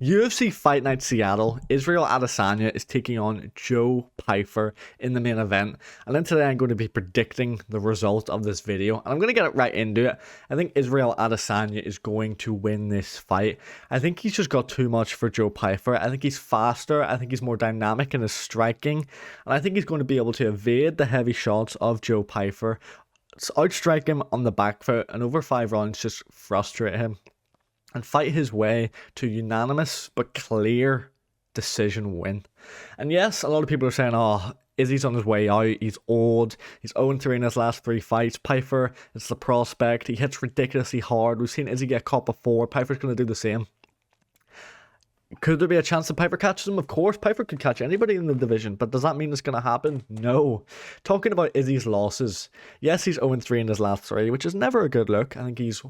UFC Fight Night Seattle, Israel Adesanya is taking on Joe Pyfer in the main event. And then today I'm going to be predicting the result of this video. And I'm going to get right into it. I think Israel Adesanya is going to win this fight. I think he's just got too much for Joe Pyfer. I think he's faster. I think he's more dynamic in his striking. And I think he's going to be able to evade the heavy shots of Joe Pyfer, outstrike him on the back foot, and over 5 rounds just frustrate him and fight his way to unanimous but clear decision win. And yes, a lot of people are saying, oh, Izzy's on his way out, he's old, he's 0-3 in his last 3 fights. Pyfer is the prospect, he hits ridiculously hard. We've seen Izzy get caught before, Pyfer's going to do the same. Could there be a chance that Pyfer catches him? Of course, Pyfer could catch anybody in the division, but does that mean it's going to happen? No. Talking about Izzy's losses, yes, he's 0-3 in his last 3, which is never a good look. I think he's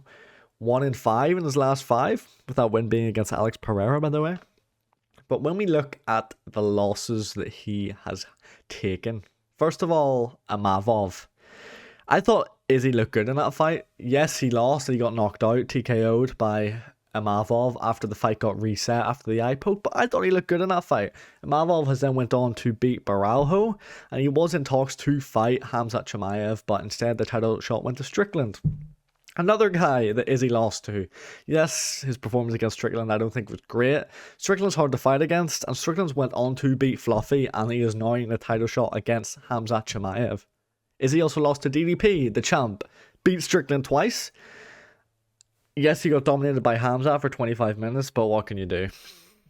1-5 in his last 5, with that win being against Alex Pereira, by the way. But when we look at the losses that he has taken, first of all, Amavov. I thought Izzy looked good in that fight. Yes, he lost and he got knocked out, TKO'd by Amavov after the fight got reset after the eye poke, but I thought he looked good in that fight. Amavov has then went on to beat Baralho, and he was in talks to fight Khamzat Chimaev, but instead the title shot went to Strickland. Another guy that Izzy lost to. Yes, his performance against Strickland I don't think was great. Strickland's hard to fight against, and Strickland's went on to beat Fluffy, and he is now in a title shot against Khamzat Chimaev. Izzy also lost to DDP, the champ. Beat Strickland twice. Yes, he got dominated by Khamzat for 25 minutes, but what can you do?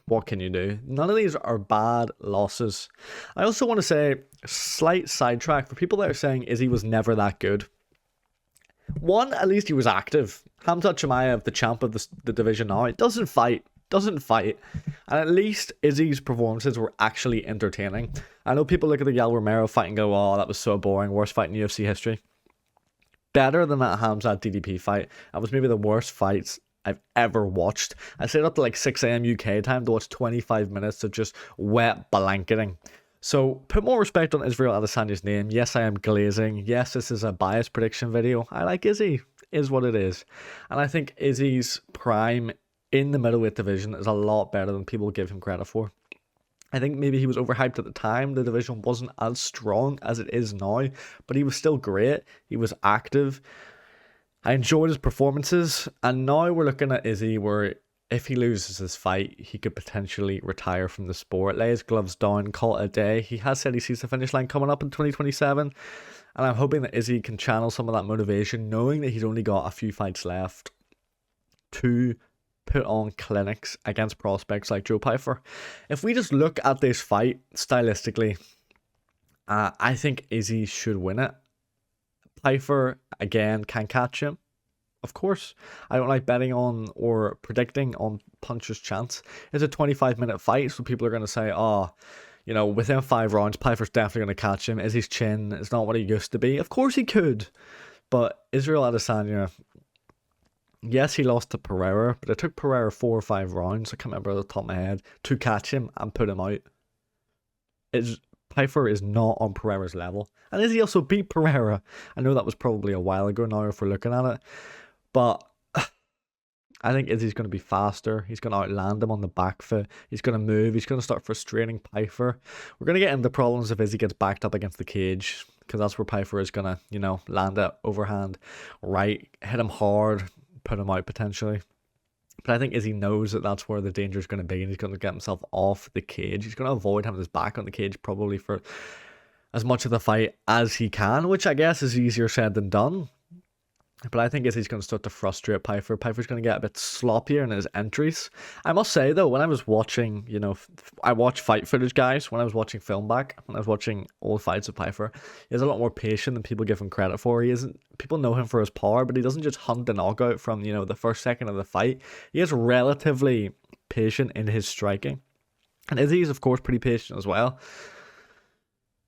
What can you do? None of these are bad losses. I also want to say, slight sidetrack for people that are saying Izzy was never that good. One, at least he was active. Khamzat Chimaev, the champ of the division now, doesn't fight. And at least Izzy's performances were actually entertaining. I know people look at the Yoel Romero fight and go, oh, that was so boring, worst fight in UFC history. Better than that Khamzat DDP fight. That was maybe the worst fights I've ever watched. I stayed up to like 6 a.m. UK time to watch 25 minutes of just wet blanketing. So, put more respect on Israel Adesanya's name. Yes, I am glazing. Yes, this is a biased prediction video. I like Izzy. Is what it is. And I think Izzy's prime in the middleweight division is a lot better than people give him credit for. I think maybe he was overhyped at the time. The division wasn't as strong as it is now, but he was still great. He was active. I enjoyed his performances. And now we're looking at Izzy where if he loses this fight, he could potentially retire from the sport, lay his gloves down, call it a day. He has said he sees the finish line coming up in 2027, and I'm hoping that Izzy can channel some of that motivation, knowing that he's only got a few fights left, to put on clinics against prospects like Joe Pyfer. If we just look at this fight stylistically, I think Izzy should win it. Pyfer, again, can catch him. Of course, I don't like betting on or predicting on puncher's chance. It's a 25-minute fight, so people are going to say, oh, you know, within 5 rounds, Pyfer's definitely going to catch him. Izzy's chin is not what he used to be. Of course he could. But Israel Adesanya, yes, he lost to Pereira, but it took Pereira 4 or 5 rounds, I can't remember off the top of my head, to catch him and put him out. Pyfer is not on Pereira's level. And Izzy also beat Pereira. I know that was probably a while ago now if we're looking at it. But I think Izzy's going to be faster. He's going to outland him on the back foot. He's going to move. He's going to start frustrating Pyfer. We're going to get into problems if Izzy gets backed up against the cage, because that's where Pyfer is going to, you know, land it overhand right, hit him hard, put him out potentially. But I think Izzy knows that that's where the danger is going to be, and he's going to get himself off the cage. He's going to avoid having his back on the cage probably for as much of the fight as he can, which I guess is easier said than done. But I think Izzy's going to start to frustrate Pyfer. Pyfer's going to get a bit sloppier in his entries. I must say, though, when I was watching, you know, I watch fight footage, guys. When I was watching film back, when I was watching old fights of Pyfer, he's a lot more patient than people give him credit for. He isn't. People know him for his power, but he doesn't just hunt the knockout from, you know, the first second of the fight. He is relatively patient in his striking. And Izzy is, of course, pretty patient as well.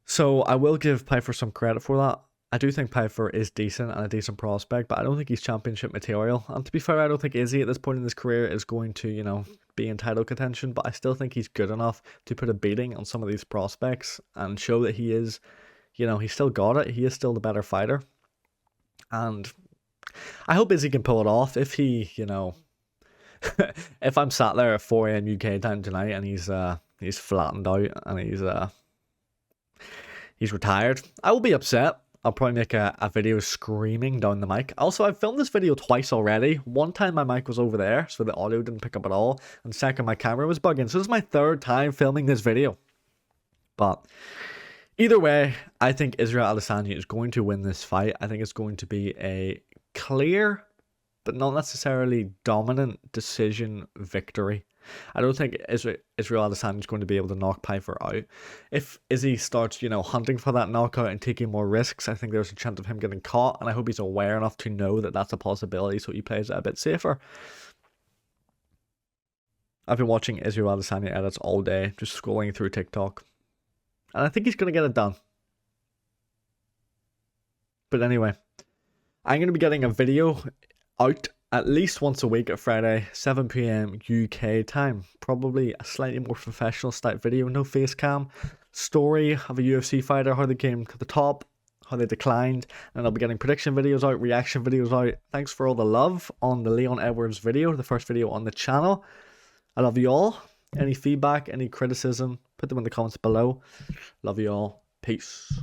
So I will give Pyfer some credit for that. I do think Pyfer is decent and a decent prospect, but I don't think he's championship material. And to be fair, I don't think Izzy at this point in his career is going to, you know, be in title contention, but I still think he's good enough to put a beating on some of these prospects and show that he is, you know, he's still got it. He is still the better fighter. And I hope Izzy can pull it off. If he, you know, if I'm sat there at 4 a.m. UK time tonight and he's flattened out and he's retired, I will be upset. I'll probably make a video screaming down the mic. Also, I've filmed this video twice already. One time my mic was over there, so the audio didn't pick up at all. And second, my camera was bugging. So this is my third time filming this video. But either way, I think Israel Adesanya is going to win this fight. I think it's going to be a clear, but not necessarily dominant decision victory. I don't think Israel Adesanya is going to be able to knock Pyfer out. If Izzy starts, hunting for that knockout and taking more risks, I think there's a chance of him getting caught, and I hope he's aware enough to know that that's a possibility, so he plays it a bit safer. I've been watching Israel Adesanya edits all day, just scrolling through TikTok, and I think he's going to get it done. But anyway, I'm going to be getting a video out at least once a week at Friday, 7 p.m. UK time. Probably a slightly more professional style video, no face cam. Story of a UFC fighter, how they came to the top, how they declined, and I'll be getting prediction videos out, reaction videos out. Thanks for all the love on the Leon Edwards video, the first video on the channel. I love you all. Any feedback, any criticism, put them in the comments below. Love you all. Peace.